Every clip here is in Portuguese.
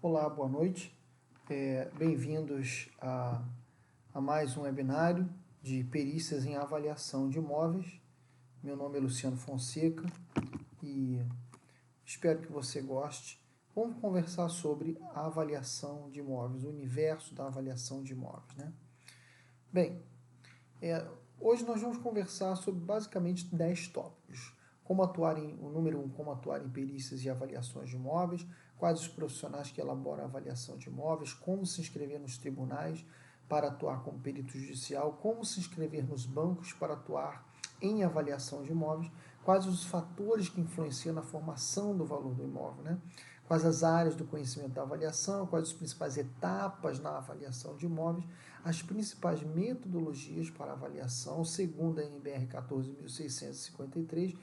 Olá, boa noite. Bem-vindos a mais um webinário de perícias em avaliação de imóveis. Meu nome é Luciano Fonseca e espero que você goste. Vamos conversar sobre a avaliação de imóveis, o universo da avaliação de imóveis, né? Bem, hoje nós vamos conversar sobre basicamente 10 tópicos. O número 1, como atuar em perícias e avaliações de imóveis, quais os profissionais que elaboram a avaliação de imóveis, como se inscrever nos tribunais para atuar como perito judicial, como se inscrever nos bancos para atuar em avaliação de imóveis, quais os fatores que influenciam na formação do valor do imóvel, né? Quais as áreas do conhecimento da avaliação, quais as principais etapas na avaliação de imóveis, as principais metodologias para avaliação, segundo a NBR 14.653,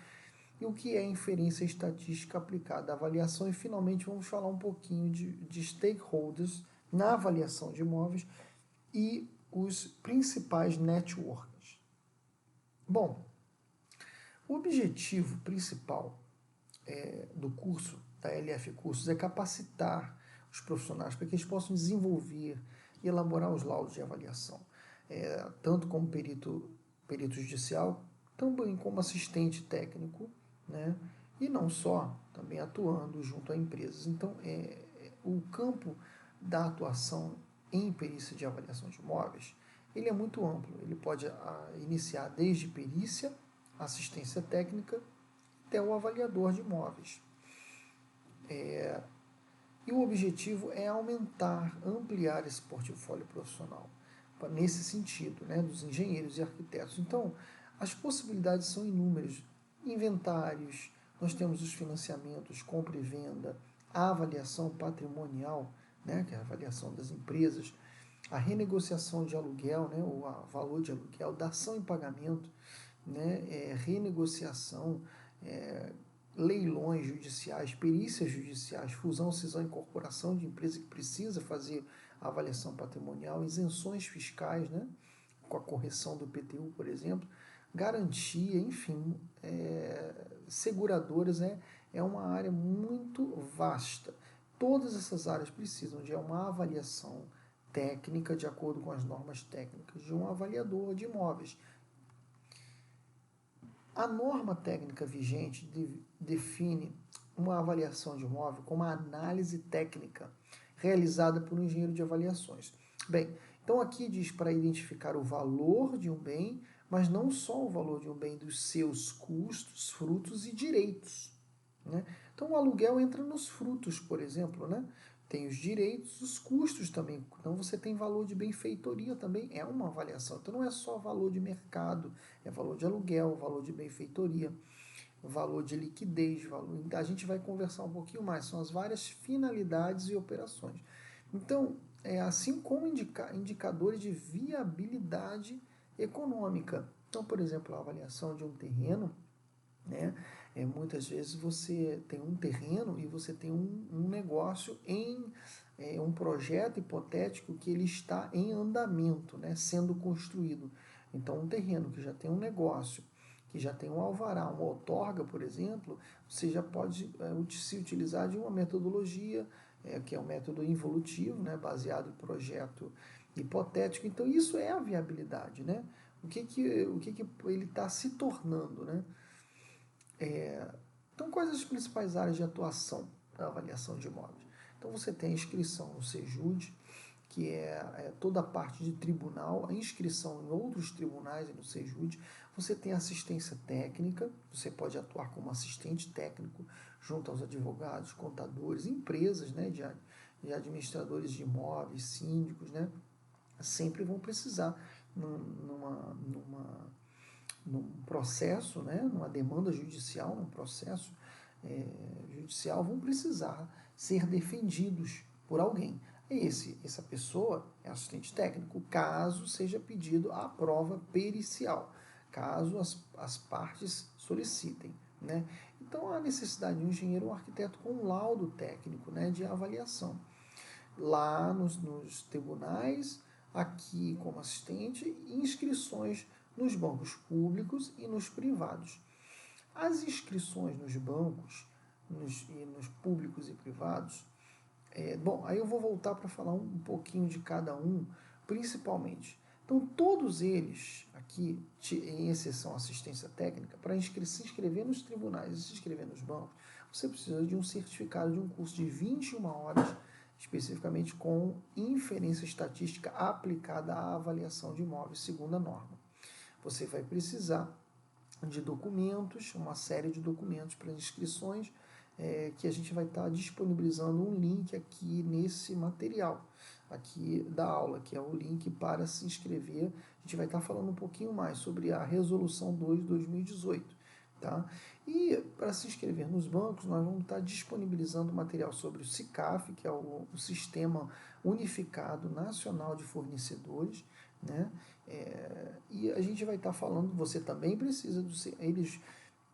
e o que é inferência estatística aplicada à avaliação. E, finalmente, vamos falar um pouquinho de stakeholders na avaliação de imóveis e os principais networks. Bom, o objetivo principal do curso, da LF Cursos, é capacitar os profissionais para que eles possam desenvolver e elaborar os laudos de avaliação, tanto como perito judicial, também como assistente técnico, né? E não só, também atuando junto a empresas. Então, o campo da atuação em perícia de avaliação de imóveis, ele é muito amplo. Ele pode iniciar desde perícia, assistência técnica, até o avaliador de imóveis. E o objetivo é ampliar esse portfólio profissional, nesse sentido, né, dos engenheiros e arquitetos. Então, as possibilidades são inúmeras. Inventários, nós temos os financiamentos, compra e venda, a avaliação patrimonial, né, que é a avaliação das empresas, a renegociação de aluguel, né, o valor de aluguel, dação em pagamento, né, renegociação, leilões judiciais, perícias judiciais, fusão, cisão e incorporação de empresa que precisa fazer a avaliação patrimonial, isenções fiscais, né, com a correção do IPTU, por exemplo, garantia, enfim, seguradoras, é uma área muito vasta. Todas essas áreas precisam de uma avaliação técnica, de acordo com as normas técnicas, de um avaliador de imóveis. A norma técnica vigente define uma avaliação de imóvel como uma análise técnica realizada por um engenheiro de avaliações. Bem, então aqui diz para identificar o valor de um bem, mas não só o valor de um bem, dos seus custos, frutos e direitos, né? Então o aluguel entra nos frutos, por exemplo, né? Tem os direitos, os custos também. Então você tem valor de benfeitoria também, é uma avaliação. Então não é só valor de mercado, é valor de aluguel, valor de benfeitoria, valor de liquidez, valor... A gente vai conversar um pouquinho mais, são as várias finalidades e operações. Então, assim como indicadores de viabilidade econômica. Então, por exemplo, a avaliação de um terreno, né? Muitas vezes você tem um terreno e você tem um negócio em um projeto hipotético que ele está em andamento, né? Sendo construído. Então, um terreno que já tem um negócio, que já tem um alvará, uma outorga, por exemplo, você já pode se utilizar de uma metodologia, que é o método involutivo, né? Baseado em projeto hipotético. Então, isso é a viabilidade, né? O que ele está se tornando, né? Então, quais as principais áreas de atuação da avaliação de imóveis? Então, você tem a inscrição no SEJUD, que é toda a parte de tribunal, a inscrição em outros tribunais no SEJUD. Você tem assistência técnica, você pode atuar como assistente técnico junto aos advogados, contadores, empresas, né, de administradores de imóveis, síndicos, né, sempre vão precisar num processo, né, numa demanda judicial, num processo judicial, vão precisar ser defendidos por alguém. Essa pessoa é assistente técnico, caso seja pedido a prova pericial, caso as partes solicitem, né? Então, há necessidade de um engenheiro ou um arquiteto com um laudo técnico, né, de avaliação. Lá nos tribunais, aqui como assistente, inscrições nos bancos públicos e nos privados. As inscrições nos bancos, nos públicos e privados, Bom, aí eu vou voltar para falar um pouquinho de cada um, principalmente. Então, todos eles aqui, em exceção à assistência técnica, para se inscrever nos tribunais e se inscrever nos bancos, você precisa de um certificado de um curso de 21 horas, especificamente com inferência estatística aplicada à avaliação de imóveis, segundo a norma. Você vai precisar de documentos, uma série de documentos para inscrições, que a gente vai estar disponibilizando um link aqui nesse material, aqui da aula, que é o link para se inscrever. A gente vai estar falando um pouquinho mais sobre a Resolução 2 de 2018. Tá? E para se inscrever nos bancos, nós vamos estar disponibilizando material sobre o SICAF, que é o Sistema Unificado Nacional de Fornecedores, né? E a gente vai estar falando, você também precisa,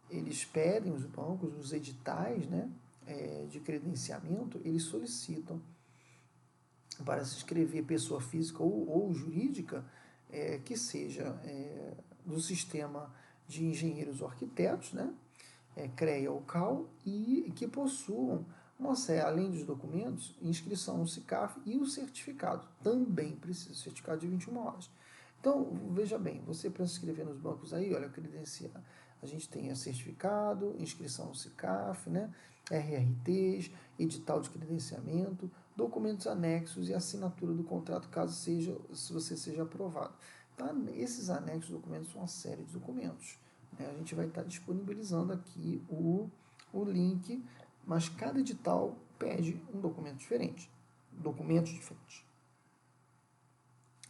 eles pedem, os bancos, os editais, né, de credenciamento, eles solicitam para se inscrever pessoa física ou jurídica, que seja do sistema de engenheiros ou arquitetos, né, CREA ou CAL, e que possuam, além dos documentos, inscrição no SICAF e o certificado. Também precisa, certificado de 21 horas. Então, veja bem, você para se inscrever nos bancos aí, olha, credenciar, a gente tem certificado, inscrição no SICAF, né, RRTs, edital de credenciamento, documentos anexos e assinatura do contrato, se você seja aprovado. Tá? Esses anexos documentos são uma série de documentos. Né? A gente vai estar disponibilizando aqui o link, mas cada edital pede um documento diferente, documentos diferentes.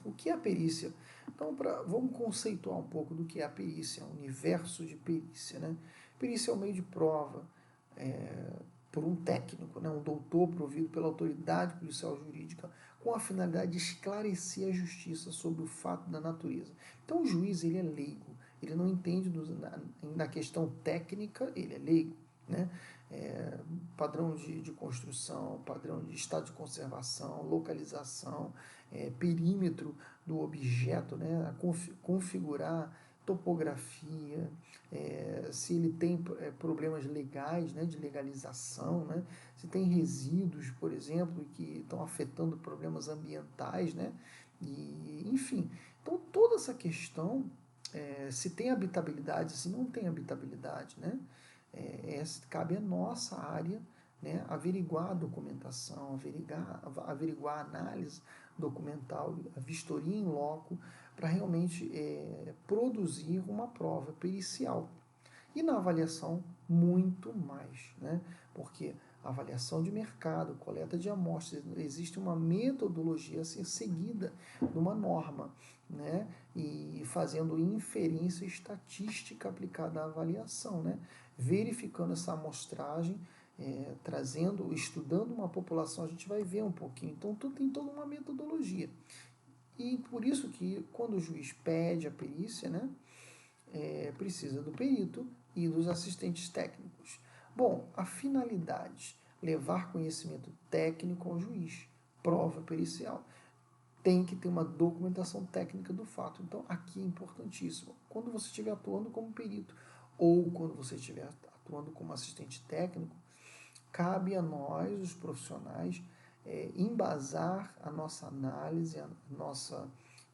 O que é a perícia? Então, vamos conceituar um pouco do que é a perícia, o universo de perícia. Né? Perícia é um meio de prova por um técnico, né? Um doutor provido pela autoridade policial jurídica com a finalidade de esclarecer a justiça sobre o fato da natureza. Então, o juiz ele é leigo, ele não entende na questão técnica, ele é leigo. Né? Padrão de construção, padrão de estado de conservação, localização, perímetro do objeto, né? Configurar topografia, se ele tem problemas legais, né, de legalização, né, se tem resíduos, por exemplo, que estão afetando problemas ambientais, né, e, enfim. Então, toda essa questão, se tem habitabilidade, se não tem habitabilidade, né, cabe a nossa área, né, averiguar a documentação, averiguar a análise documental, a vistoria em loco, para realmente produzir uma prova pericial. E na avaliação, muito mais, né? Porque avaliação de mercado, coleta de amostras, existe uma metodologia a ser seguida numa norma, né? E fazendo inferência estatística aplicada à avaliação, né? Verificando essa amostragem, estudando uma população, a gente vai ver um pouquinho. Então, tem toda uma metodologia. E por isso que quando o juiz pede a perícia, né, precisa do perito e dos assistentes técnicos. Bom, a finalidade, levar conhecimento técnico ao juiz, prova pericial. Tem que ter uma documentação técnica do fato. Então, aqui é importantíssimo. Quando você estiver atuando como perito ou quando você estiver atuando como assistente técnico, cabe a nós, os profissionais, embasar a nossa análise,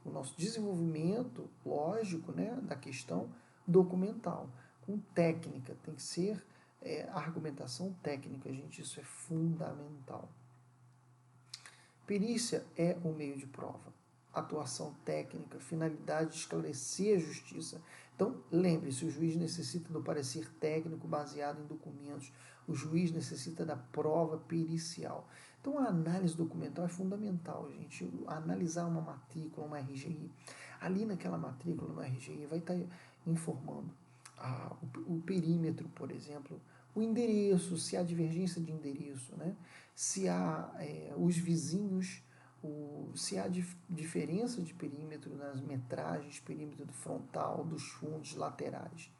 o nosso desenvolvimento lógico, né, da questão documental, com técnica, tem que ser argumentação técnica, gente, isso é fundamental. Perícia é um meio de prova, atuação técnica, finalidade de esclarecer a justiça. Então, lembre-se, o juiz necessita do parecer técnico baseado em documentos, o juiz necessita da prova pericial. Então, a análise documental é fundamental, gente. Analisar uma matrícula, uma RGI. Ali naquela matrícula, uma RGI, vai estar informando o perímetro, por exemplo, o endereço, se há divergência de endereço, né? Se há os vizinhos, se há diferença de perímetro nas metragens, perímetro do frontal, dos fundos laterais,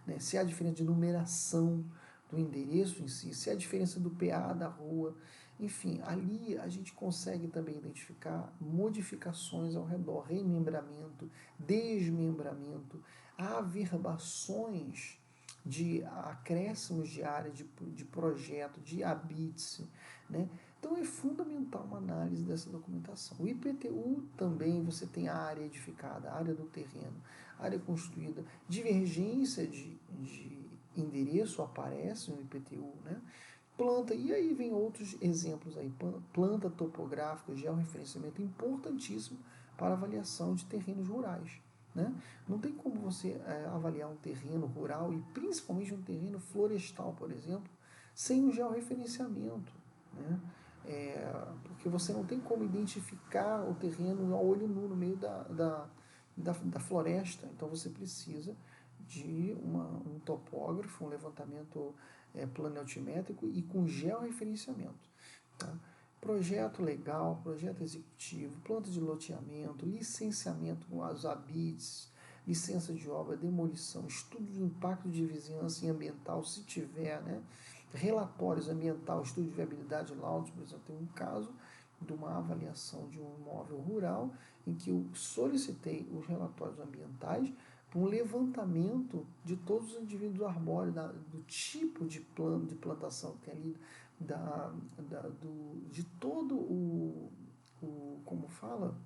né? Se há diferença de numeração do endereço em si, se há diferença do PA da rua, enfim, ali a gente consegue também identificar modificações ao redor, remembramento, desmembramento, averbações de acréscimos de área de projeto, de habite-se, né? Então é fundamental uma análise dessa documentação. O IPTU também você tem a área edificada, a área do terreno, a área construída, divergência de endereço aparece no IPTU, né? Planta, e aí vem outros exemplos aí, planta topográfica, georreferenciamento importantíssimo para avaliação de terrenos rurais. Né? Não tem como você avaliar um terreno rural e principalmente um terreno florestal, por exemplo, sem o georreferenciamento. Né? Porque você não tem como identificar o terreno a olho nu no meio da floresta. Então você precisa de um topógrafo, um levantamento planialtimétrico e com georreferenciamento. Tá? Projeto legal, projeto executivo, planta de loteamento, licenciamento com as ABITs, licença de obra, demolição, estudo de impacto de vizinhança e ambiental, se tiver, né? Relatórios ambiental, estudo de viabilidade, laudos, por exemplo, tem um caso de uma avaliação de um imóvel rural em que eu solicitei os relatórios ambientais para um levantamento de todos os indivíduos arbóreos, do tipo de plano de plantação que tem ali, de todo como fala,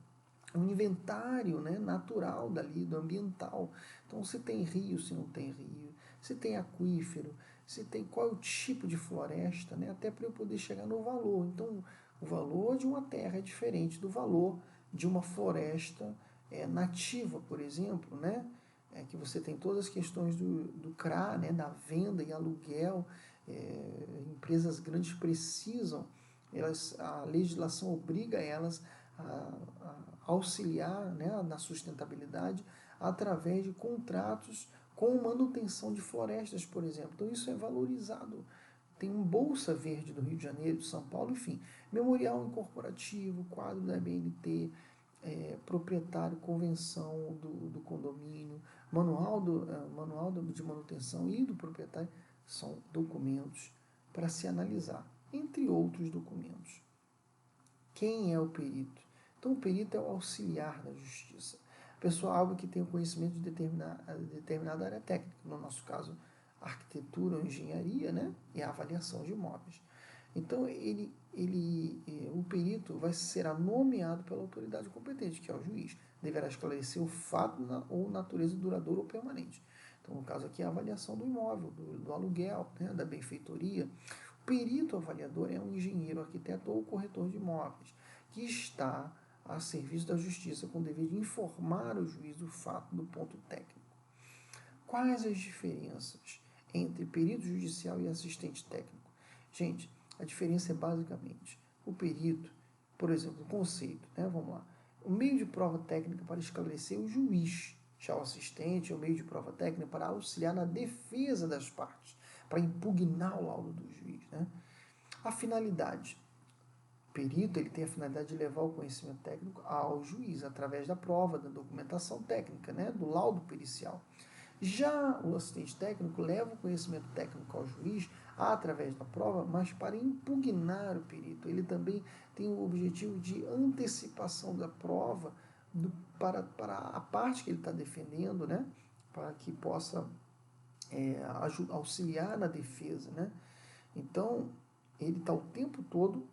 o inventário, né, natural dali, do ambiental. Então, se tem rio, se não tem rio, se tem aquífero, se tem qual é o tipo de floresta, né, até para eu poder chegar no valor. Então, o valor de uma terra é diferente do valor de uma floresta nativa, por exemplo, né, que você tem todas as questões do CRA, né, da venda e aluguel. Empresas grandes precisam, a legislação obriga elas a auxiliar, né, na sustentabilidade através de contratos com manutenção de florestas, por exemplo. Então isso é valorizado. Tem um Bolsa Verde do Rio de Janeiro, de São Paulo, enfim, memorial incorporativo, quadro da BNT, proprietário, convenção do condomínio, manual de manutenção e do proprietário, são documentos para se analisar, entre outros documentos. Quem é o perito? Então, o perito é o auxiliar da justiça. A pessoa algo que tem o conhecimento de determinada área técnica, no nosso caso, arquitetura ou engenharia, né? E a avaliação de imóveis. Então, o perito será nomeado pela autoridade competente, que é o juiz. Deverá esclarecer o fato ou natureza duradoura ou permanente. Então, no caso aqui, a avaliação do imóvel, do aluguel, né, da benfeitoria. O perito avaliador é um engenheiro, arquiteto ou corretor de imóveis, que está a serviço da justiça com o dever de informar o juiz do fato do ponto técnico. Quais as diferenças entre perito judicial e assistente técnico? Gente, a diferença é basicamente o perito, por exemplo, o conceito, né? Vamos lá. O meio de prova técnica para esclarecer o juiz, já o assistente é o meio de prova técnica para auxiliar na defesa das partes, para impugnar o laudo do juiz, né? A finalidade. O perito ele tem a finalidade de levar o conhecimento técnico ao juiz, através da prova, da documentação técnica, né? Do laudo pericial. Já o assistente técnico leva o conhecimento técnico ao juiz através da prova, mas para impugnar o perito. Ele também tem o objetivo de antecipação da prova para a parte que ele está defendendo, né? Para que possa auxiliar na defesa. Né? Então, ele está o tempo todo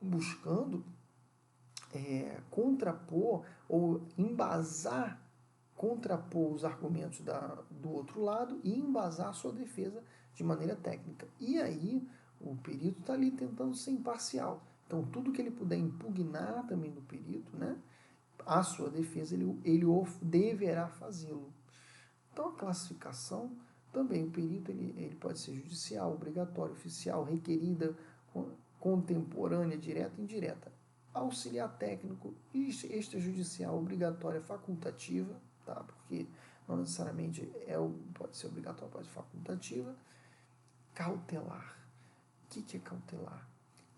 buscando contrapor ou contrapor os argumentos do outro lado e embasar a sua defesa de maneira técnica. E aí, o perito está ali tentando ser imparcial. Então, tudo que ele puder impugnar também do perito, né, a sua defesa, ele deverá fazê-lo. Então, a classificação, também o perito ele pode ser judicial, obrigatório, oficial, requerida, contemporânea, direta e indireta. Auxiliar técnico, extrajudicial, obrigatória, facultativa, tá? Porque não necessariamente pode ser obrigatório, pode ser facultativa. Cautelar. O que é cautelar?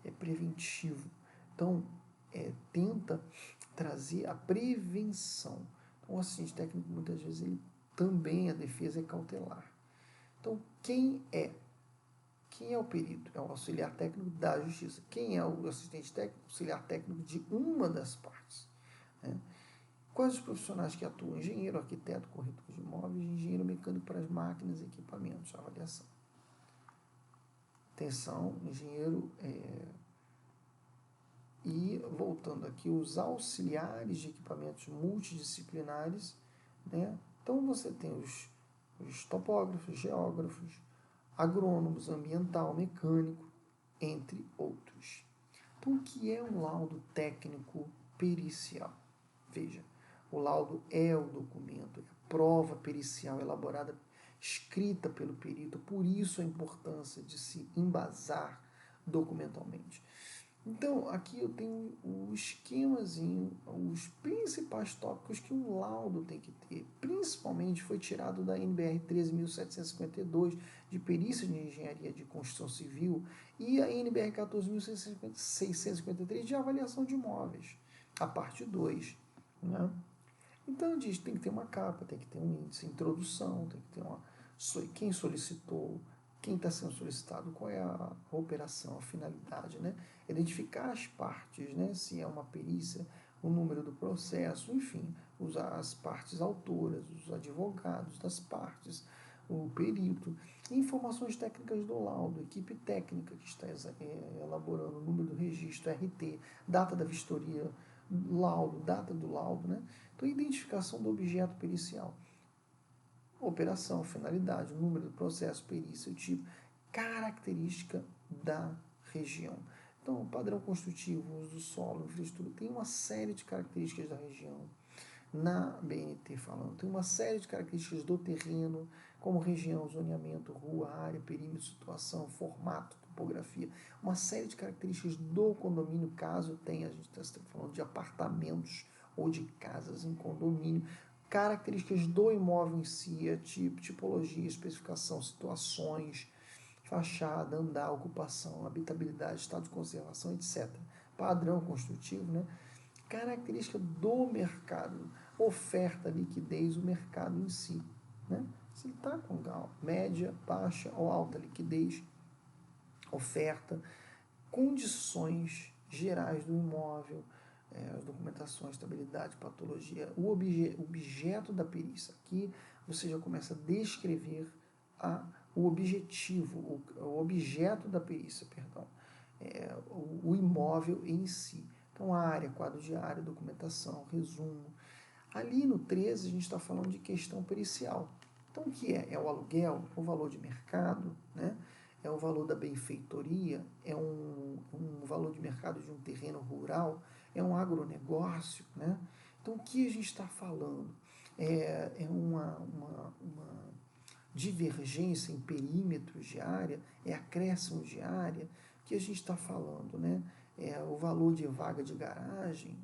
É preventivo. Então, tenta trazer a prevenção. Então, o assistente técnico, muitas vezes, ele também, a defesa é cautelar. Então, quem é o perito? É o auxiliar técnico da justiça. Quem é o assistente técnico? Auxiliar técnico de uma das partes. Né? Quais os profissionais que atuam? Engenheiro, arquiteto, corretor de imóveis, engenheiro mecânico para as máquinas e equipamentos, avaliação. Atenção, engenheiro E, voltando aqui, os auxiliares de equipamentos multidisciplinares, né? Então, você tem os topógrafos, geógrafos, agrônomos, ambiental, mecânico, entre outros. Então, o que é um laudo técnico pericial? Veja, o laudo é o documento, é a prova pericial elaborada, escrita pelo perito, por isso a importância de se embasar documentalmente. Então, aqui eu tenho o esquemazinho, os principais tópicos que um laudo tem que ter. Principalmente foi tirado da NBR 13.752, de perícia de engenharia de construção civil, e a NBR 14.653, de avaliação de imóveis, a parte 2. Né? Então, diz que tem que ter uma capa, tem que ter um índice, introdução, tem que ter quem solicitou, quem está sendo solicitado, qual é a operação, a finalidade, né? Identificar as partes, né? Se é uma perícia, o número do processo, enfim, usar as partes autoras, os advogados das partes, o perito, informações técnicas do laudo, equipe técnica que está elaborando o número do registro, RT, data da vistoria, laudo, data do laudo, né? Então, identificação do objeto pericial. Operação, finalidade, número do processo, perícia, o tipo, característica da região. Então, padrão construtivo, uso do solo, infraestrutura, tem uma série de características da região. Na BNT falando, tem uma série de características do terreno, como região, zoneamento, rua, área, perímetro, situação, formato, topografia, uma série de características do condomínio, caso tenha, a gente está falando de apartamentos ou de casas em condomínio, características do imóvel em si, tipo, tipologia, especificação, situações, fachada, andar, ocupação, habitabilidade, estado de conservação, etc. Padrão construtivo, né? Característica do mercado, oferta, liquidez, o mercado em si, né? Se ele está com média, baixa ou alta liquidez, oferta, condições gerais do imóvel, as documentações, estabilidade, patologia, o objeto da perícia. Aqui você já começa a descrever o objetivo, o objeto da perícia, perdão, o imóvel em si. Então, área, quadro de área, documentação, resumo. Ali no 13, a gente está falando de questão pericial. Então, o que é? É o aluguel, o valor de mercado, né? É o valor da benfeitoria, é um valor de mercado de um terreno rural, é um agronegócio, né? Então, o que a gente está falando? É uma divergência em perímetros de área, é acréscimo de área, que a gente está falando, né? É o valor de vaga de garagem,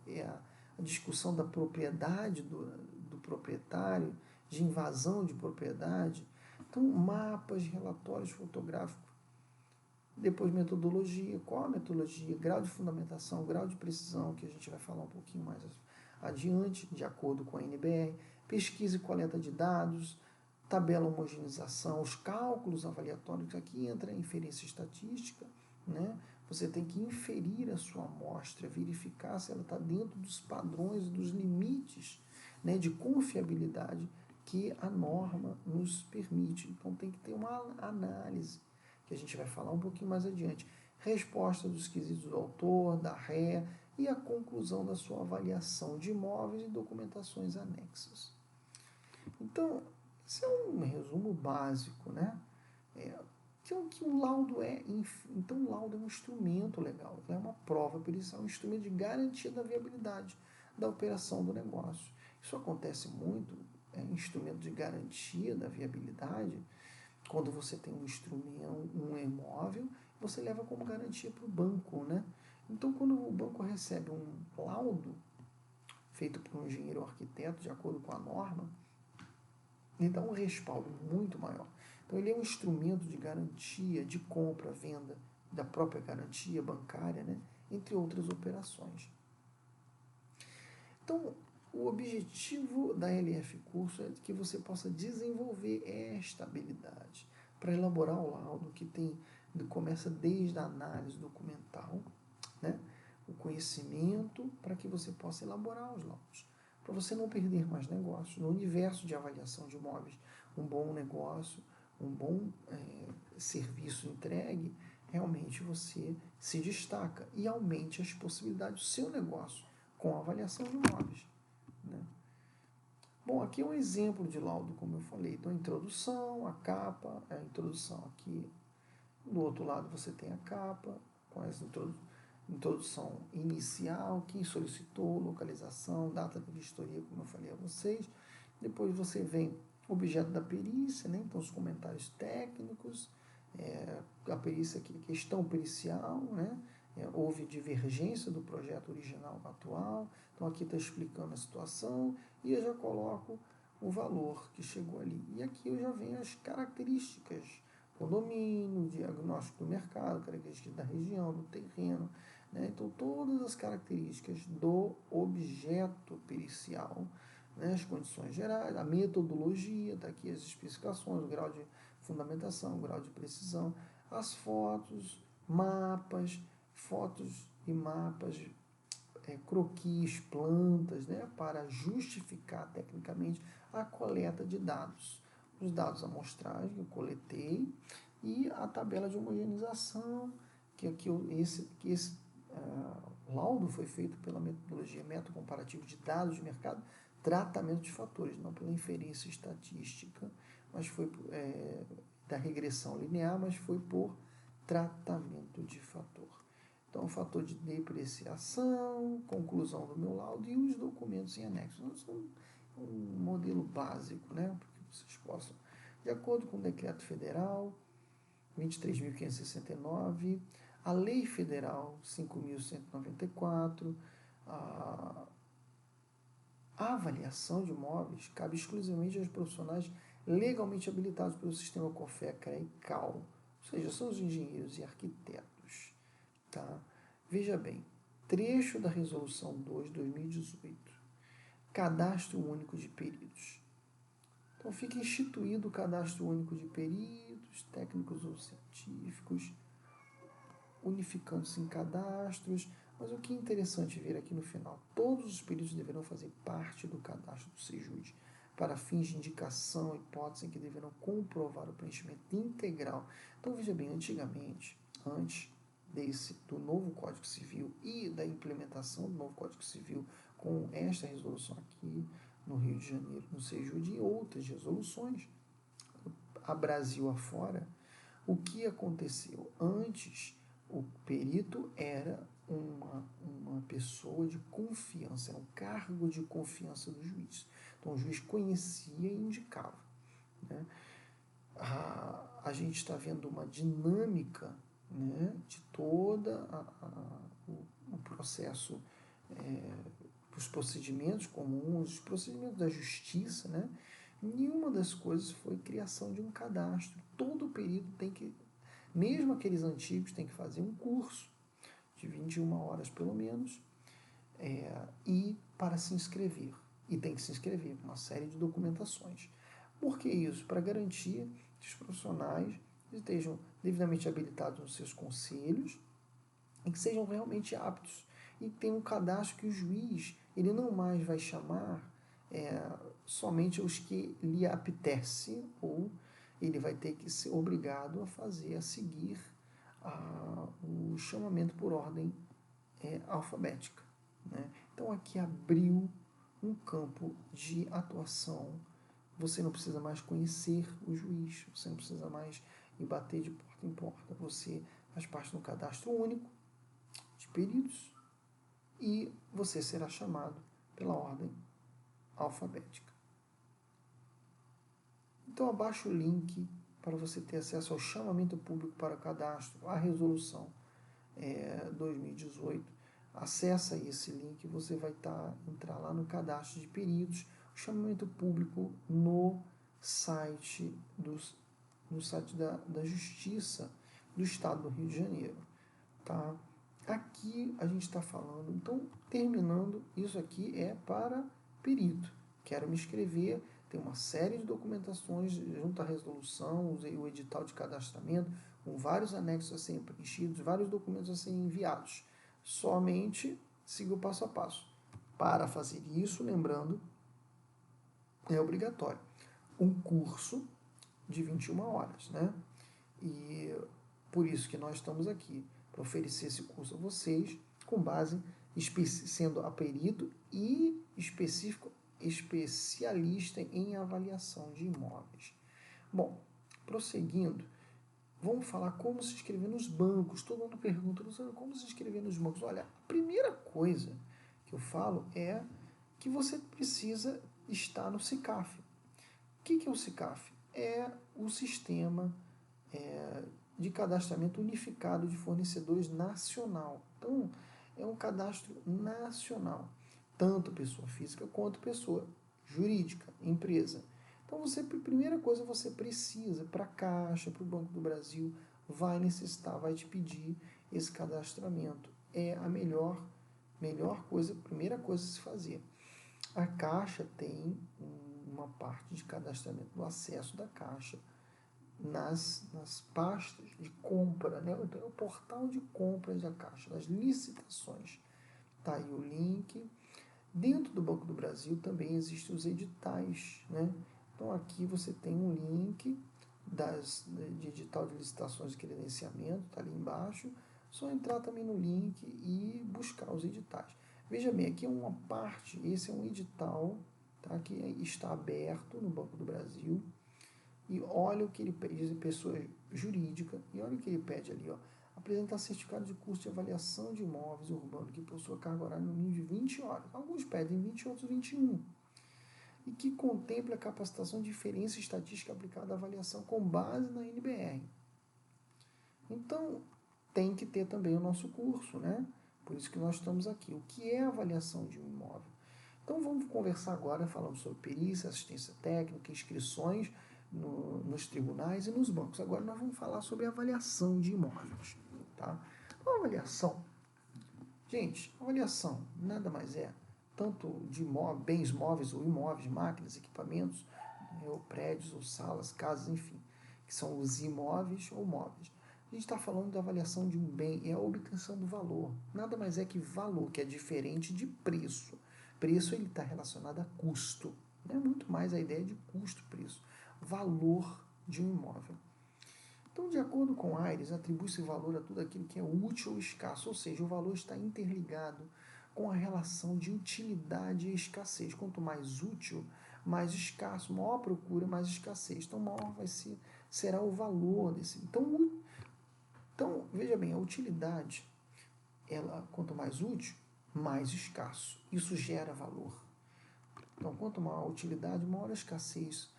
é a discussão da propriedade do proprietário, de invasão de propriedade. Então, mapas, relatórios fotográficos. Depois, metodologia. Qual a metodologia? Grau de fundamentação, grau de precisão, que a gente vai falar um pouquinho mais adiante, de acordo com a NBR. Pesquisa e coleta de dados, tabela homogeneização, os cálculos avaliatórios. Aqui entra a inferência estatística, né? Você tem que inferir a sua amostra, verificar se ela está dentro dos padrões, dos limites, né, de confiabilidade que a norma nos permite. Então tem que ter uma análise, que a gente vai falar um pouquinho mais adiante. Resposta dos quesitos do autor, da ré e a conclusão da sua avaliação de imóveis e documentações anexas. Então, esse é um resumo básico, né? Que é o que o laudo é. Então, o laudo é um instrumento legal, é uma prova pericial, um instrumento de garantia da viabilidade da operação do negócio. Isso acontece muito, instrumento de garantia da viabilidade, quando você tem um instrumento, um imóvel, você leva como garantia para o banco, né? Então, quando o banco recebe um laudo feito por um engenheiro ou arquiteto, de acordo com a norma, ele dá um respaldo muito maior. Então, ele é um instrumento de garantia, de compra, venda, da própria garantia bancária, né? Entre outras operações. Então, o objetivo da LF Curso é que você possa desenvolver esta habilidade para elaborar o laudo, que começa desde a análise documental, né? O conhecimento para que você possa elaborar os laudos, para você não perder mais negócios. No universo de avaliação de imóveis, um bom negócio, um bom serviço entregue realmente você se destaca e aumente as possibilidades do seu negócio com a avaliação de imóveis, né? Bom, aqui é um exemplo de laudo, como eu falei. Então, a introdução, a capa, a introdução aqui. Do outro lado você tem a capa, com essa introdução inicial, quem solicitou, localização, data de vistoria, como eu falei a vocês. Depois você vem objeto da perícia, né? Então os comentários técnicos, a perícia aqui, questão pericial, né? Houve divergência do projeto original atual, então aqui está explicando a situação e eu já coloco o valor que chegou ali. E aqui eu já venho as características, condomínio, diagnóstico do mercado, características da região, do terreno, né? Então todas as características do objeto pericial, né? As condições gerais, a metodologia, está aqui as especificações, o grau de fundamentação, o grau de precisão, as fotos, fotos e mapas, croquis, plantas, né, para justificar tecnicamente a coleta de dados. Os dados amostragem que eu coletei e a tabela de homogeneização, que esse laudo foi feito pela metodologia método comparativo de dados de mercado, tratamento de fatores, não pela inferência estatística, mas foi da regressão linear, mas foi por tratamento de fator. Então, o fator de depreciação, conclusão do meu laudo e os documentos em anexo. São um modelo básico, né? Para que vocês possam, de acordo com o decreto federal 23.569, a lei federal 5.194, a avaliação de imóveis cabe exclusivamente aos profissionais legalmente habilitados pelo sistema COFEA, CREA e CAL, ou seja, são os engenheiros e arquitetos. Tá? Veja bem, trecho da Resolução 2 de 2018, Cadastro Único de Peritos. Então, fica instituído o Cadastro Único de Peritos, técnicos ou científicos, unificando-se em cadastros. Mas o que é interessante ver aqui no final, todos os peritos deverão fazer parte do cadastro do SEJUD, para fins de indicação, hipótese em que deverão comprovar o preenchimento integral. Então, veja bem, antigamente, antes do novo Código Civil e da implementação do novo Código Civil com esta resolução aqui no Rio de Janeiro, no SEJUD e outras resoluções, a Brasil afora, o que aconteceu? Antes, o perito era uma pessoa de confiança, era um cargo de confiança do juiz. Então, o juiz conhecia e indicava, né? A gente está vendo uma dinâmica, né, de toda o processo, os procedimentos comuns, os procedimentos da justiça, né? Nenhuma das coisas foi criação de um cadastro. Todo perito tem que, mesmo aqueles antigos, tem que fazer um curso de 21 horas pelo menos, e para se inscrever. E tem que se inscrever com uma série de documentações. Por que isso? Para garantir que os profissionais estejam devidamente habilitados nos seus conselhos e que sejam realmente aptos. E tem um cadastro que o juiz ele não mais vai chamar somente os que lhe apetece, ou ele vai ter que ser obrigado a seguir o chamamento por ordem alfabética, né? Então aqui abriu um campo de atuação. Você não precisa mais conhecer o juiz, você não precisa mais ir bater de porta em porta. Você faz parte de um cadastro único de peritos e você será chamado pela ordem alfabética. Então abaixo o link para você ter acesso ao chamamento público para cadastro, à resolução 2018. Acessa esse link, você vai entrar lá no cadastro de peritos, o chamamento público no site da Justiça do Estado do Rio de Janeiro. Tá? Aqui a gente está falando, então, terminando, isso aqui é para perito. Quero me inscrever, tem uma série de documentações junto à resolução, o edital de cadastramento, com vários anexos a serem preenchidos, vários documentos a serem enviados. Somente siga o passo a passo. Para fazer isso, lembrando, é obrigatório um curso de 21 horas, né? E Por isso que nós estamos aqui, para oferecer esse curso a vocês, com base, sendo aperito e especialista em avaliação de imóveis. Bom, prosseguindo, vamos falar como se inscrever nos bancos. Todo mundo pergunta, como se inscrever nos bancos? Olha, a primeira coisa que eu falo é que você precisa estar no SICAF. O que é o SICAF? É o sistema de cadastramento unificado de fornecedores nacional. Então, é um cadastro nacional, tanto pessoa física quanto pessoa jurídica, empresa. Então, a primeira coisa você precisa, para a Caixa, para o Banco do Brasil, vai necessitar, vai te pedir esse cadastramento. É a melhor coisa, primeira coisa a se fazer. A Caixa tem uma parte de cadastramento do acesso da Caixa nas pastas de compra, né? Então, é o portal de compras da Caixa, das licitações. Tá aí o link. Dentro do Banco do Brasil também existem os editais, né? Então aqui você tem um link de edital de licitações de credenciamento, está ali embaixo. Só entrar também no link e buscar os editais. Veja bem, aqui é uma parte, esse é um edital, tá, que está aberto no Banco do Brasil. E olha o que ele pede, pessoa jurídica, e olha o que ele pede ali, ó. Apresentar certificado de curso de avaliação de imóveis urbanos que possua carga horária no mínimo de 20 horas. Alguns pedem 20, outros 21. E que contemple a capacitação de inferência estatística aplicada à avaliação com base na NBR. Então, tem que ter também o nosso curso, né? Por isso que nós estamos aqui. O que é avaliação de um imóvel? Então, vamos conversar agora falando sobre perícia, assistência técnica, inscrições nos tribunais e nos bancos. Agora nós vamos falar sobre avaliação de imóveis. Tá? Então, avaliação. Gente, avaliação nada mais é, tanto de bens móveis ou imóveis, máquinas, equipamentos, ou prédios, ou salas, casas, enfim, que são os imóveis ou móveis. A gente está falando da avaliação de um bem, é a obtenção do valor. Nada mais é que valor, que é diferente de preço. Preço ele está relacionado a custo. É muito mais a ideia de custo-preço. Valor de um imóvel. Então, de acordo com Aires, atribui-se valor a tudo aquilo que é útil ou escasso, ou seja, o valor está interligado com a relação de utilidade e escassez. Quanto mais útil, mais escasso, maior procura, mais escassez. Então, maior será o valor desse. Então, veja bem, a utilidade, quanto mais útil, mais escasso. Isso gera valor. Então, quanto maior a utilidade, maior a escassez.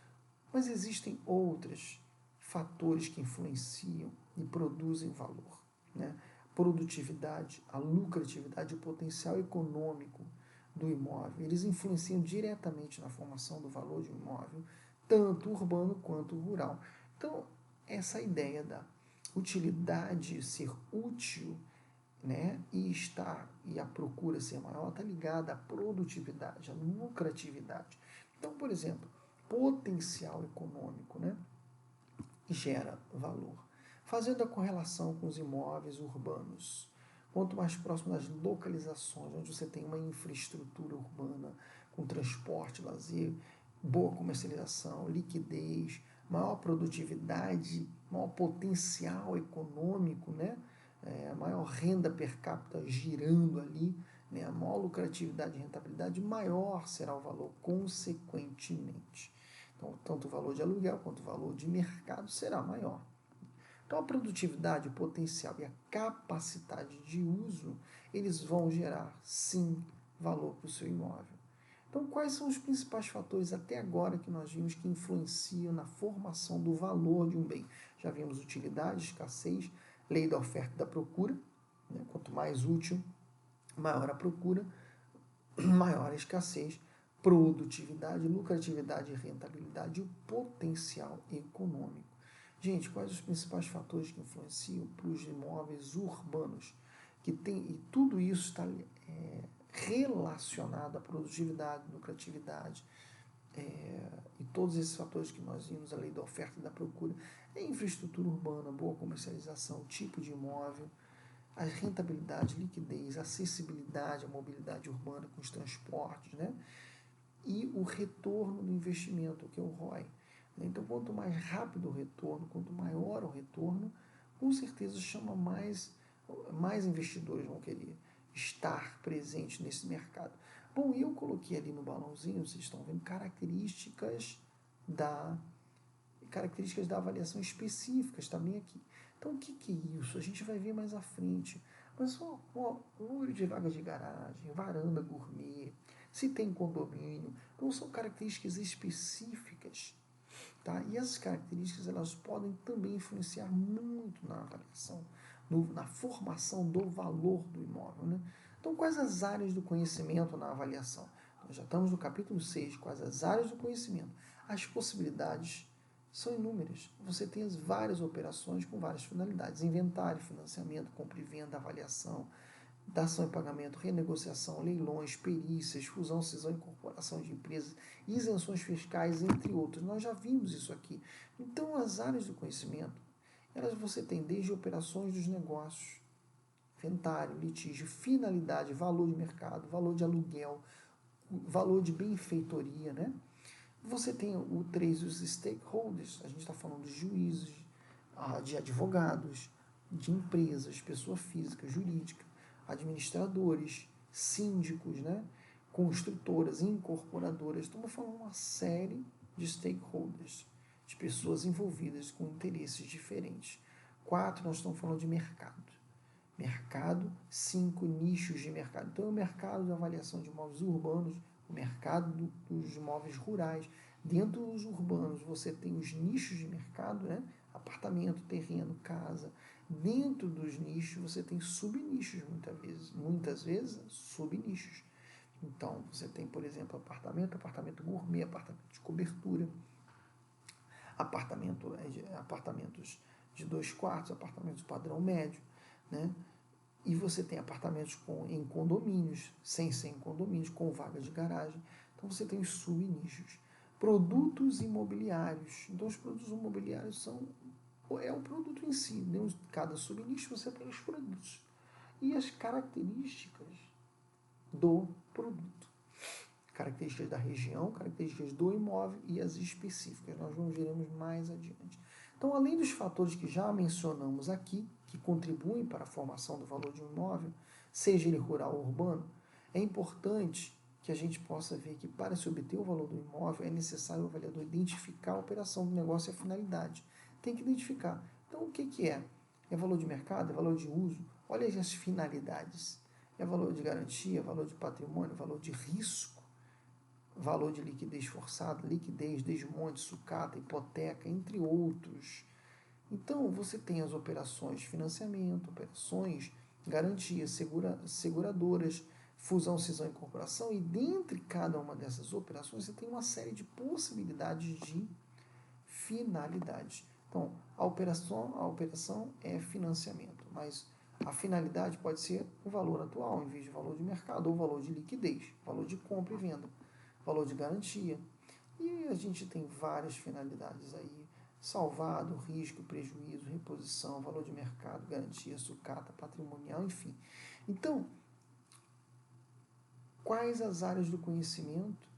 Mas existem outros fatores que influenciam e produzem valor, né? Produtividade, a lucratividade, o potencial econômico do imóvel, eles influenciam diretamente na formação do valor de um imóvel, tanto urbano quanto rural. Então, essa ideia da utilidade ser útil, né, e a procura ser maior está ligada à produtividade, à lucratividade. Então, por exemplo, potencial econômico, né, gera valor. Fazendo a correlação com os imóveis urbanos, quanto mais próximo das localizações, onde você tem uma infraestrutura urbana com transporte, lazer, boa comercialização, liquidez, maior produtividade, maior potencial econômico, né? Maior renda per capita girando ali, né? Maior lucratividade e rentabilidade, maior será o valor consequentemente. Então, tanto o valor de aluguel quanto o valor de mercado será maior. Então, a produtividade, o potencial e a capacidade de uso, eles vão gerar, sim, valor para o seu imóvel. Então, quais são os principais fatores até agora que nós vimos que influenciam na formação do valor de um bem? Já vimos utilidade, escassez, lei da oferta e da procura, né? Quanto mais útil, maior a procura, maior a escassez, produtividade, lucratividade e rentabilidade e o potencial econômico. Gente, quais os principais fatores que influenciam para os imóveis urbanos? E tudo isso está relacionado à produtividade, lucratividade, e todos esses fatores que nós vimos, a lei da oferta e da procura, a infraestrutura urbana, boa comercialização, tipo de imóvel, a rentabilidade, liquidez, acessibilidade, a mobilidade urbana com os transportes, né? E o retorno do investimento, que é o ROI. Então, quanto mais rápido o retorno, quanto maior o retorno, com certeza chama mais investidores vão querer estar presentes nesse mercado. Bom, eu coloquei ali no balãozinho, vocês estão vendo, características da avaliação específicas também aqui. Então, o que é isso? A gente vai ver mais à frente. Mas só o número de vagas de garagem, varanda gourmet, se tem condomínio, então são características específicas. Tá? E essas características elas podem também influenciar muito na avaliação, na formação do valor do imóvel. Né? Então, quais as áreas do conhecimento na avaliação? Nós já estamos no capítulo 6, quais as áreas do conhecimento. As possibilidades são inúmeras. Você tem as várias operações com várias finalidades. Inventário, financiamento, compra e venda, avaliação, dação e pagamento, renegociação, leilões, perícias, fusão, cisão e incorporação de empresas, isenções fiscais, entre outros. Nós já vimos isso aqui. Então, as áreas do conhecimento, você tem desde operações dos negócios, inventário, litígio, finalidade, valor de mercado, valor de aluguel, valor de benfeitoria, né? Você tem o 3, os stakeholders, a gente está falando de juízes, de advogados, de empresas, pessoa física, jurídica, administradores, síndicos, né? Construtoras, incorporadoras. Estamos falando uma série de stakeholders, de pessoas envolvidas com interesses diferentes. 4, nós estamos falando de mercado. Mercado, 5, nichos de mercado. Então, é o mercado de avaliação de imóveis urbanos, o mercado dos imóveis rurais. Dentro dos urbanos, você tem os nichos de mercado, né? Apartamento, terreno, casa. Dentro dos nichos, você tem subnichos, muitas vezes subnichos. Então, você tem, por exemplo, apartamento gourmet, apartamento de cobertura, apartamentos de 2 quartos, apartamentos padrão médio, né? E você tem apartamentos em condomínios, sem ser em condomínios, com vaga de garagem. Então você tem os subnichos. Produtos imobiliários. Então os produtos imobiliários é o produto em si. Dentro de cada subnicho você tem os produtos. E as características do produto. Características da região, características do imóvel e as específicas. Nós veremos mais adiante. Então, além dos fatores que já mencionamos aqui, que contribuem para a formação do valor de um imóvel, seja ele rural ou urbano, é importante que a gente possa ver que para se obter o valor do imóvel é necessário o avaliador identificar a operação do negócio e a finalidade. Tem que identificar. Então, o que é? É valor de mercado? É valor de uso? Olha as finalidades. É valor de garantia? Valor de patrimônio? Valor de risco? Valor de liquidez forçada, liquidez, desmonte, sucata, hipoteca, entre outros. Então, você tem as operações de financiamento, operações, garantias, seguradoras, fusão, cisão e incorporação, e dentre cada uma dessas operações você tem uma série de possibilidades de finalidades. Então, a operação é financiamento, mas a finalidade pode ser o valor atual, em vez de valor de mercado, ou valor de liquidez, valor de compra e venda, valor de garantia. E a gente tem várias finalidades aí: salvado, risco, prejuízo, reposição, valor de mercado, garantia, sucata, patrimonial, enfim. Então, quais as áreas do conhecimento?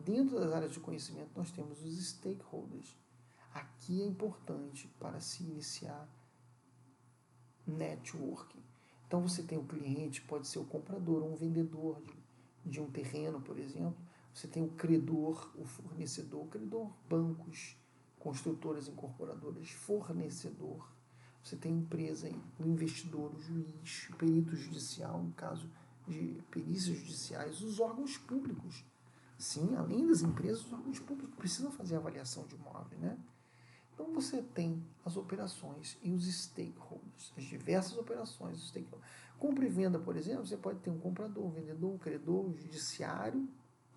Dentro das áreas de conhecimento nós temos os stakeholders. Aqui é importante para se iniciar networking. Então você tem o cliente, pode ser o comprador ou um vendedor de um terreno, por exemplo. Você tem o credor, o fornecedor, bancos, construtoras, incorporadoras, fornecedor. Você tem empresa, o investidor, o juiz, o perito judicial, no caso de perícias judiciais, os órgãos públicos. Sim, além das empresas, os órgãos públicos precisam fazer avaliação de imóvel, né? Então você tem as operações e os stakeholders, as diversas operações, os stakeholders. Compra e venda, por exemplo, você pode ter um comprador, um vendedor, um credor, um judiciário,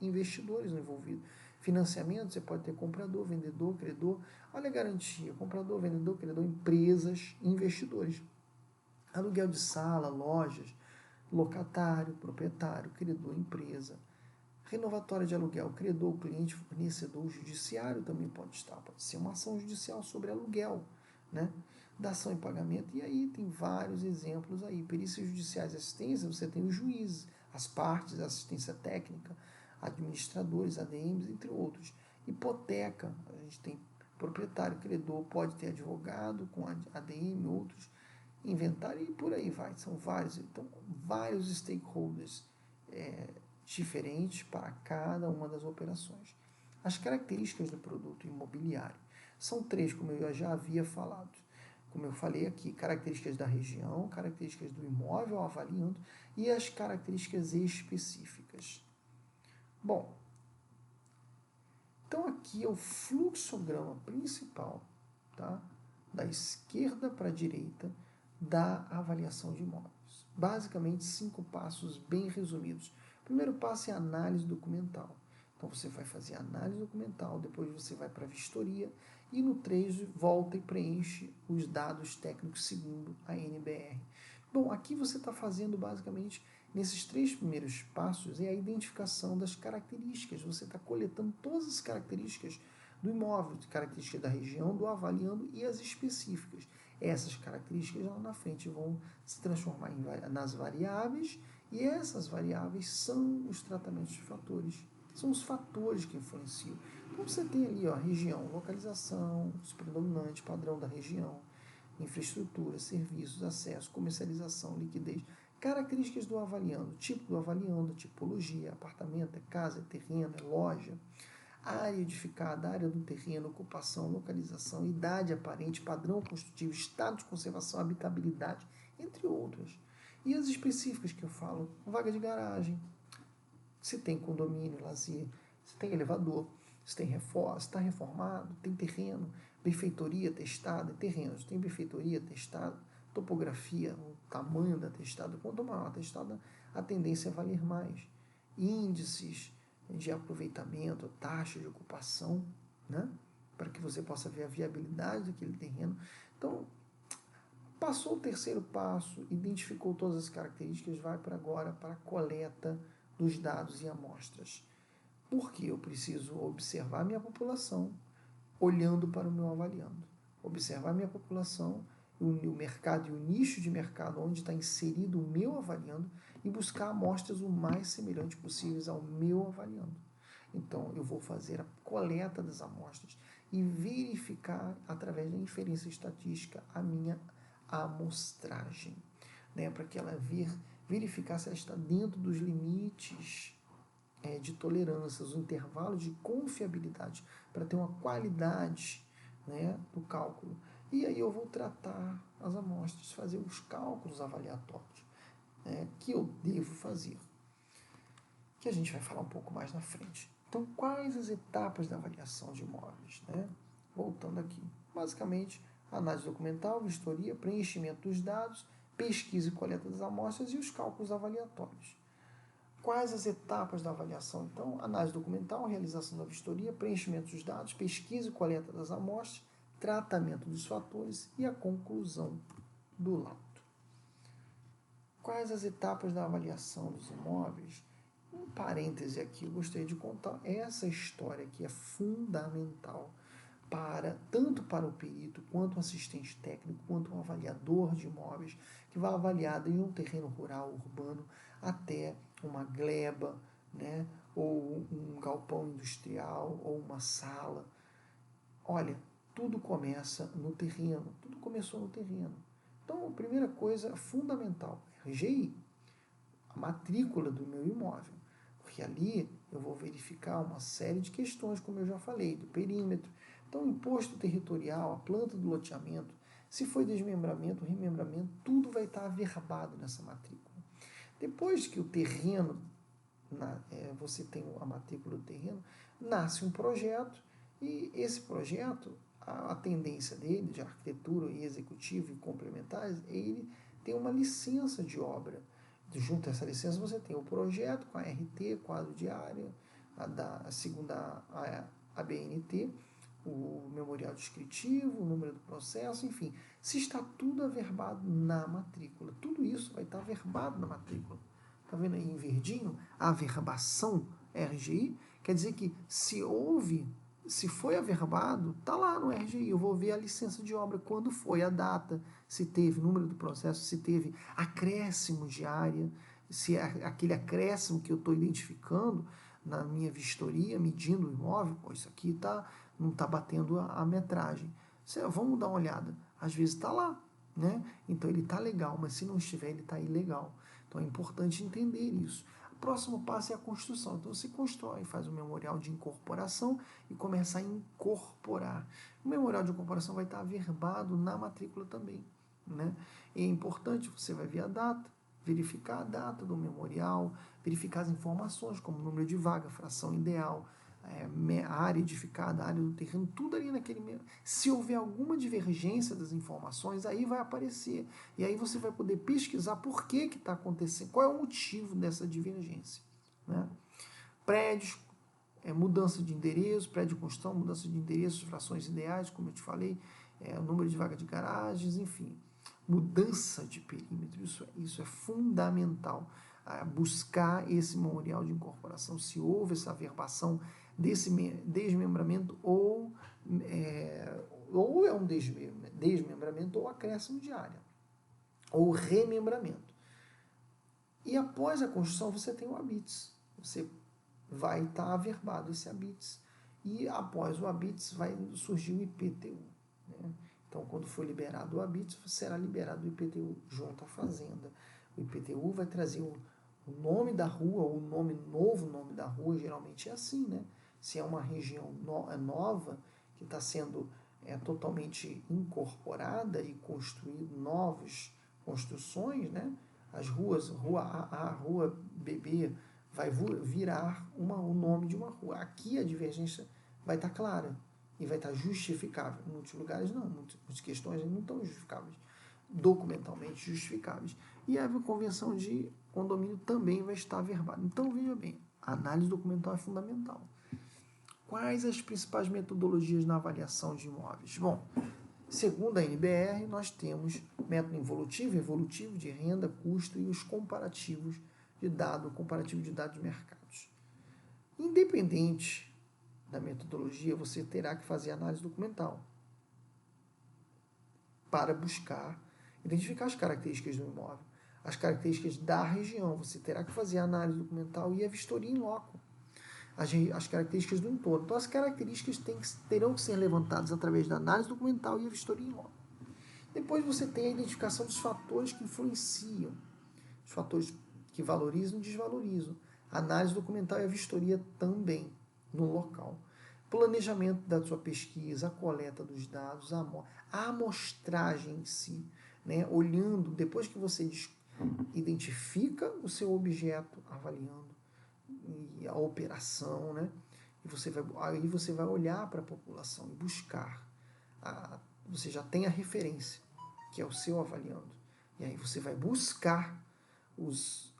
investidores envolvidos. Financiamento, você pode ter comprador, vendedor, credor. Olha a garantia: comprador, vendedor, credor, empresas, investidores. Aluguel de sala, lojas, locatário, proprietário, credor, empresa. Renovatória de aluguel, credor, cliente, fornecedor, judiciário também pode estar. Pode ser uma ação judicial sobre aluguel, né? Dação e pagamento. E aí tem vários exemplos aí. Perícias judiciais e assistência, você tem os juízes, as partes, assistência técnica, administradores, ADMs, entre outros. Hipoteca, a gente tem proprietário, credor, pode ter advogado com ADM, outros, inventário e por aí vai. São vários, então, vários stakeholders diferentes para cada uma das operações. As características do produto imobiliário são três, como eu já havia falado. Como eu falei aqui, características da região, características do imóvel avaliando e as características específicas. Bom, então aqui é o fluxograma principal, tá? Da esquerda para a direita da avaliação de imóveis. Basicamente 5 passos bem resumidos. O primeiro passo é a análise documental. Então você vai fazer a análise documental, depois você vai para a vistoria e no 3 volta e preenche os dados técnicos segundo a NBR. Bom, aqui você está fazendo basicamente, nesses 3 primeiros passos, é a identificação das características. Você está coletando todas as características do imóvel, características da região, do avaliando e as específicas. Essas características lá na frente vão se transformar nas variáveis e essas variáveis são os tratamentos de fatores. São os fatores que influenciam. Então você tem ali a região, localização, os predominantes, padrão da região, infraestrutura, serviços, acesso, comercialização, liquidez, características do avaliando, tipo do avaliando, tipologia, apartamento, é casa, é terreno, é loja, área edificada, área do terreno, ocupação, localização, idade aparente, padrão construtivo, estado de conservação, habitabilidade, entre outras. E as específicas que eu falo, vaga de garagem, se tem condomínio, lazer, se tem elevador, se tem reforma, se está reformado, tem terreno, benfeitoria testada, terrenos, tem benfeitoria testada, topografia, o tamanho da testada, quanto maior a testada, a tendência é valer mais. Índices de aproveitamento, taxa de ocupação, né? Para que você possa ver a viabilidade daquele terreno. Então, passou o terceiro passo, identificou todas as características, vai para agora para a coleta dos dados e amostras. Porque eu preciso observar a minha população olhando para o meu avaliando. Observar a minha população, o mercado e o nicho de mercado onde está inserido o meu avaliando e buscar amostras o mais semelhantes possíveis ao meu avaliando. Então, eu vou fazer a coleta das amostras e verificar, através da inferência estatística, a minha amostragem, né, para que ela verificar se ela está dentro dos limites de tolerâncias, o intervalo de confiabilidade, para ter uma qualidade, né, do cálculo. E aí eu vou tratar as amostras, fazer os cálculos avaliatórios, né, que eu devo fazer, que a gente vai falar um pouco mais na frente. Então, quais as etapas da avaliação de imóveis? Né? Voltando aqui. Basicamente, análise documental, vistoria, preenchimento dos dados, pesquisa e coleta das amostras e os cálculos avaliatórios. Quais as etapas da avaliação? Então, análise documental, realização da vistoria, preenchimento dos dados, pesquisa e coleta das amostras, tratamento dos fatores e a conclusão do laudo. Quais as etapas da avaliação dos imóveis? Um parêntese aqui, eu gostaria de contar essa história que é fundamental tanto para o perito, quanto o assistente técnico, quanto o avaliador de imóveis, que vai avaliar desde um terreno rural, urbano, até uma gleba, né, ou um galpão industrial, ou uma sala. Olha, tudo começa no terreno, tudo começou no terreno. Então, a primeira coisa fundamental, RGI, a matrícula do meu imóvel, porque ali eu vou verificar uma série de questões, como eu já falei, do perímetro. Então, o imposto territorial, a planta do loteamento, se foi desmembramento, remembramento, tudo vai estar averbado nessa matrícula. Depois que o terreno, você tem a matrícula do terreno, nasce um projeto e esse projeto, a tendência dele, de arquitetura e executivo e complementares, ele tem uma licença de obra. Junto a essa licença você tem o projeto com a RT, quadro de área, a segunda a BNT, o memorial descritivo, o número do processo, enfim, se está tudo averbado na matrícula. Tudo isso vai estar averbado na matrícula. Está vendo aí em verdinho? A averbação RGI quer dizer que se foi averbado, está lá no RGI. Eu vou ver a licença de obra, quando foi, a data, se teve número do processo, se teve acréscimo de área, se aquele acréscimo que eu estou identificando na minha vistoria, medindo o imóvel, isso aqui está não está batendo a metragem. Vamos dar uma olhada. Às vezes está lá, né? Então ele está legal, mas se não estiver, ele está ilegal. Então é importante entender isso. O próximo passo é a construção. Então você constrói, faz um memorial de incorporação e começa a incorporar. O memorial de incorporação vai estar averbado na matrícula também, né? E é importante, você vai ver a data, verificar a data do memorial, verificar as informações, como número de vaga, fração ideal, a área edificada, a área do terreno, tudo ali naquele... Se houver alguma divergência das informações, aí vai aparecer. E aí você vai poder pesquisar por que está acontecendo, qual é o motivo dessa divergência, né? Prédios, mudança de endereço, prédio de construção, mudança de endereço, frações ideais, como eu te falei, o número de vaga de garagens, enfim. Mudança de perímetro, isso é fundamental. Buscar esse memorial de incorporação, se houve essa averbação desse desmembramento ou é um desmembramento ou acréscimo de área, ou remembramento. E após a construção você tem o habites, você vai estar averbado esse habites, e após o habites vai surgir o IPTU, né? Então, quando for liberado o habites, será liberado o IPTU junto à fazenda. O IPTU vai trazer o nome da rua, ou novo nome da rua, geralmente é assim, né? Se é uma região nova, que está sendo totalmente incorporada e construído novas construções, né? As ruas, rua A, rua BB, vai virar o nome de uma rua. Aqui a divergência vai estar clara e vai estar justificável. Em muitos lugares não, muitas questões não estão justificáveis, documentalmente justificáveis. E a convenção de condomínio também vai estar averbada. Então, veja bem, a análise documental é fundamental. Quais as principais metodologias na avaliação de imóveis? Bom, segundo a NBR, nós temos método involutivo, evolutivo, de renda, custo e os comparativos de dados, comparativo de dados de mercados. Independente da metodologia, você terá que fazer análise documental para buscar, identificar as características do imóvel, as características da região. Você terá que fazer a análise documental e a vistoria em loco, as características do entorno. Então, as características terão que ser levantadas através da análise documental e a vistoria em loco. Depois você tem a identificação dos fatores que influenciam, os fatores que valorizam e desvalorizam. A análise documental e a vistoria também no local. Planejamento da sua pesquisa, a coleta dos dados, a amostragem em si, né? Olhando, depois que você identifica o seu objeto, avaliando e a operação, né? E aí você vai olhar para a população e buscar. Você já tem a referência, que é o seu avaliando. E aí você vai buscar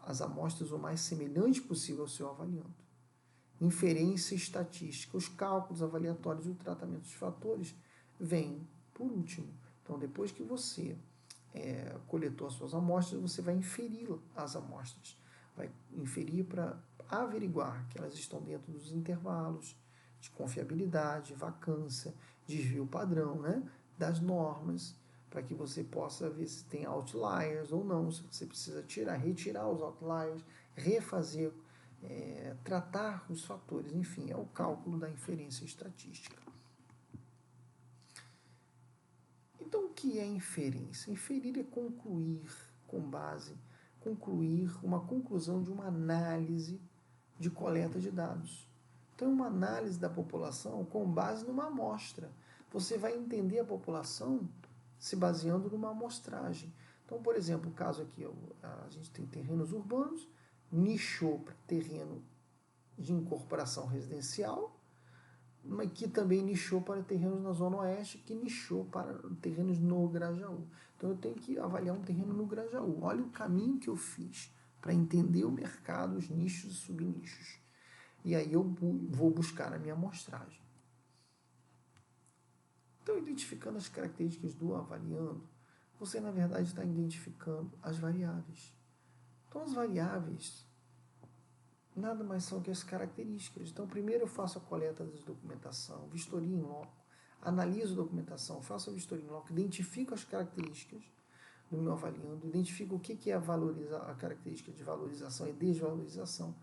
as amostras o mais semelhante possível ao seu avaliando. Inferência estatística, os cálculos avaliatórios e o tratamento dos fatores vêm por último. Então, depois que você coletou as suas amostras, você vai inferir as amostras. Vai inferir para averiguar que elas estão dentro dos intervalos de confiabilidade, vacância, desvio padrão, né, das normas, para que você possa ver se tem outliers ou não, se você precisa retirar os outliers, refazer, tratar os fatores, enfim, é o cálculo da inferência estatística. Então, o que é inferência? Inferir é concluir uma conclusão de uma análise de coleta de dados. Então, uma análise da população com base numa amostra. Você vai entender a população se baseando numa amostragem. Então, por exemplo, o caso aqui, a gente tem terrenos urbanos, nichou para terreno de incorporação residencial, mas que também nichou para terrenos na Zona Oeste, que nichou para terrenos no Grajaú. Então, eu tenho que avaliar um terreno no Grajaú. Olha o caminho que eu fiz para entender o mercado, os nichos e subnichos. E aí eu vou buscar a minha amostragem. Então, identificando as características do avaliando, você, na verdade, está identificando as variáveis. Então, as variáveis nada mais são que as características. Então, primeiro eu faço a coleta da documentação, vistoria em loco, analiso a documentação, faço a vistoria em loco, identifico as características do meu avaliando, identifico o que é a característica de valorização e desvalorização,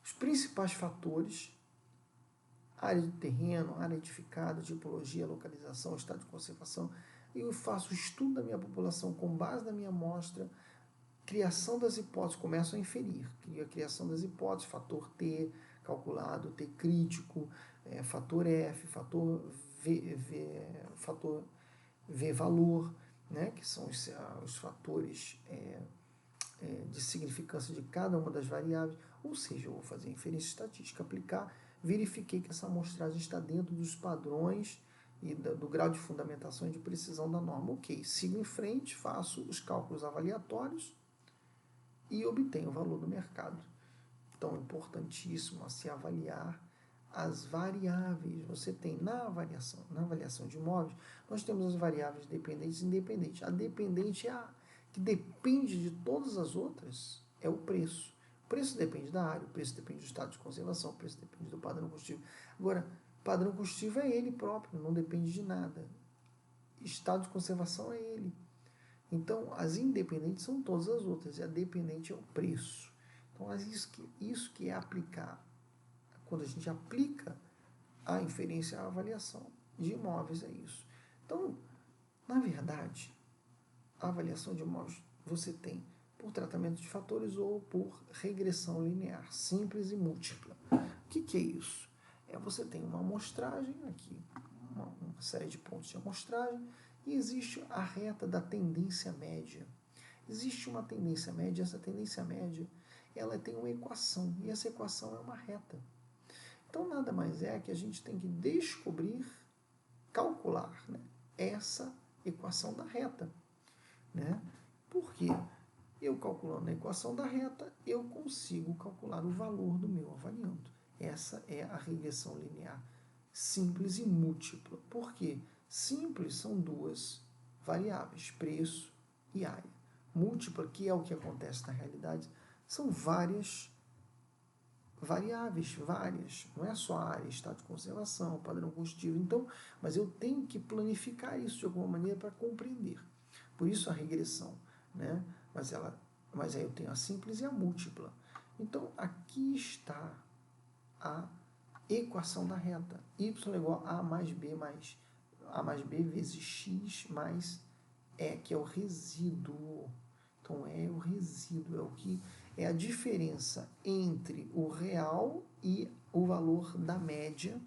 os principais fatores, área de terreno, área edificada, tipologia, localização, estado de conservação. Eu faço o estudo da minha população com base na minha amostra, criação das hipóteses, começo a inferir, a criação das hipóteses, fator T calculado, T crítico, fator F, fator V valor, né, que são os fatores de significância de cada uma das variáveis, ou seja, eu vou fazer a inferência estatística, aplicar, verifiquei que essa amostragem está dentro dos padrões e do grau de fundamentação e de precisão da norma. Ok, sigo em frente, faço os cálculos avaliatórios e obtenho o valor do mercado. Então, é importantíssimo se avaliar as variáveis. Você tem na avaliação de imóveis, nós temos as variáveis dependentes e independentes. A dependente é a que depende de todas as outras, é o preço. O preço depende da área, o preço depende do estado de conservação, o preço depende do padrão combustível. Agora, padrão combustível é ele próprio, não depende de nada. Estado de conservação é ele. Então, as independentes são todas as outras, e a dependente é o preço. Então, isso que é aplicar. Quando a gente aplica a inferência à avaliação de imóveis, é isso. Então, na verdade, a avaliação de imóveis você tem por tratamento de fatores ou por regressão linear, simples e múltipla. O que é isso? Você tem uma amostragem aqui, uma série de pontos de amostragem, e existe a reta da tendência média. Existe uma tendência média, essa tendência média ela tem uma equação, e essa equação é uma reta. Então, nada mais é que a gente tem que descobrir, calcular, né, essa equação da reta. Né? Por quê? Eu calculando a equação da reta, eu consigo calcular o valor do meu avaliando. Essa é a regressão linear simples e múltipla. Por quê? Simples são duas variáveis, preço e área. Múltipla, que é o que acontece na realidade, são várias variáveis, não é só a área, estado de conservação, padrão combustível. Então, mas eu tenho que planificar isso de alguma maneira para compreender. Por isso a regressão, né? Mas aí eu tenho a simples e a múltipla. Então, aqui está a equação da reta. Y é igual a mais B vezes X mais E, que é o resíduo. Então, é o resíduo, é o que é a diferença entre o real e o valor da média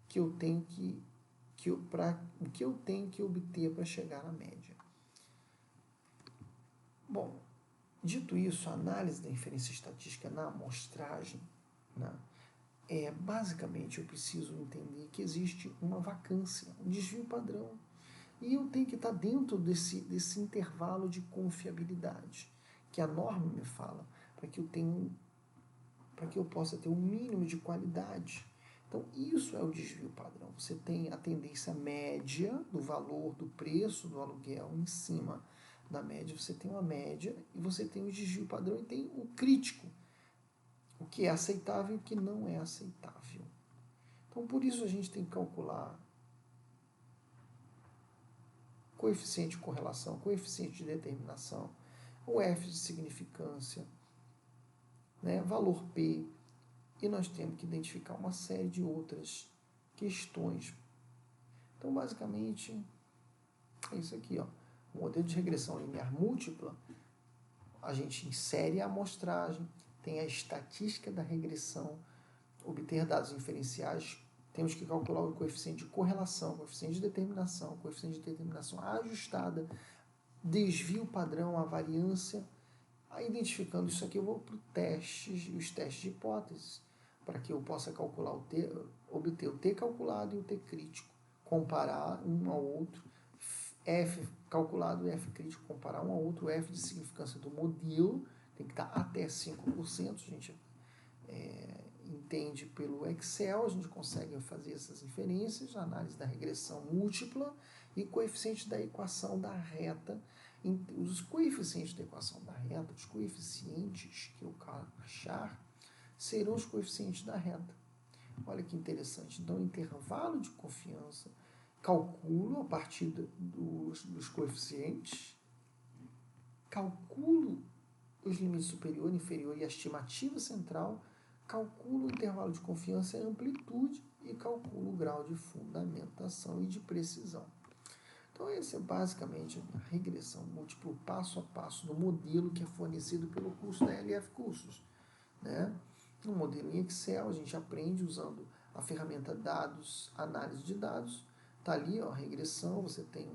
que eu tenho o que eu tenho que obter para chegar na média. Bom, dito isso, a análise da inferência estatística na amostragem, né, basicamente eu preciso entender que existe uma vacância, um desvio padrão, e eu tenho que estar dentro desse intervalo de confiabilidade que a norma me fala, para que eu possa ter um mínimo de qualidade. Então, isso é o desvio padrão. Você tem a tendência média do valor do preço do aluguel em cima da média, você tem uma média e você tem o desvio padrão e tem o crítico, o que é aceitável e o que não é aceitável. Então, por isso a gente tem que calcular coeficiente de correlação, coeficiente de determinação, o F de significância, né, valor P, e nós temos que identificar uma série de outras questões. Então, basicamente, é isso aqui, ó. O modelo de regressão linear múltipla, a gente insere a amostragem, tem a estatística da regressão, obter dados inferenciais, temos que calcular o coeficiente de correlação, coeficiente de determinação ajustada, desvio padrão, a variância. Aí, identificando isso aqui, eu vou para os testes de hipóteses, para que eu possa calcular obter o T calculado e o T crítico, comparar um ao outro, F calculado e F crítico, comparar um ao outro, o F de significância do modelo, tem que estar até 5%, a gente entende pelo Excel, a gente consegue fazer essas inferências, análise da regressão múltipla e coeficiente da equação da reta. Os coeficientes da equação da reta, os coeficientes que eu achar, serão os coeficientes da reta. Olha que interessante. Então, intervalo de confiança, calculo a partir dos coeficientes, calculo os limites superior e inferior e a estimativa central, calculo o intervalo de confiança e a amplitude e calculo o grau de fundamentação e de precisão. Então, essa é basicamente a regressão múltipla, passo a passo do modelo que é fornecido pelo curso da LF Cursos, né? No modelo em Excel, a gente aprende usando a ferramenta dados, análise de dados. Está ali, ó, a regressão, você tem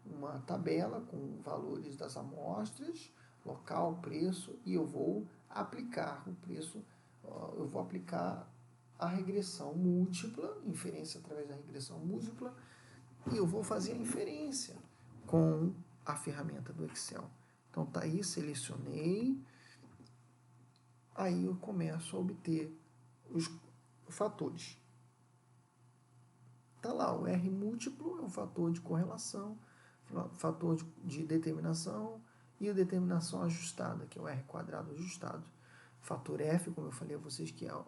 uma tabela com valores das amostras, local, preço, e eu vou aplicar o preço, eu vou aplicar a regressão múltipla, inferência através da regressão múltipla, e eu vou fazer a inferência com a ferramenta do Excel. Então tá aí, selecionei, aí eu começo a obter os fatores. Tá lá, o R múltiplo é um fator de correlação, fator de determinação, e a determinação ajustada, que é o R quadrado ajustado. Fator F, como eu falei a vocês, que é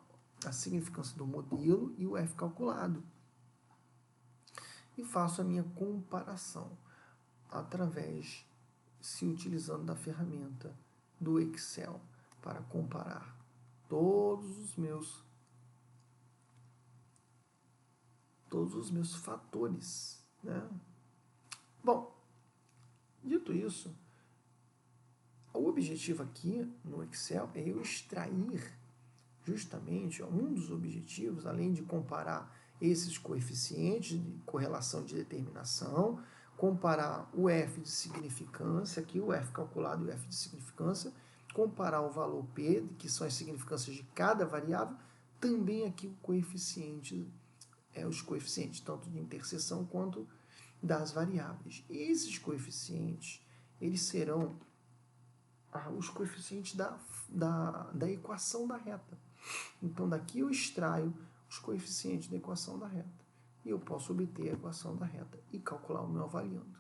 a significância do modelo, e o F calculado. E faço a minha comparação se utilizando da ferramenta do Excel para comparar todos os meus fatores, né? Bom, dito isso, o objetivo aqui no Excel é eu extrair justamente um dos objetivos, além de comparar esses coeficientes de correlação de determinação, comparar o F de significância, aqui o F calculado e o F de significância, comparar o valor P, que são as significâncias de cada variável, também aqui o coeficiente, os coeficientes tanto de interseção quanto das variáveis. E esses coeficientes, eles serão os coeficientes da equação da reta. Então, daqui eu extraio os coeficientes da equação da reta. E eu posso obter a equação da reta e calcular o meu avaliando.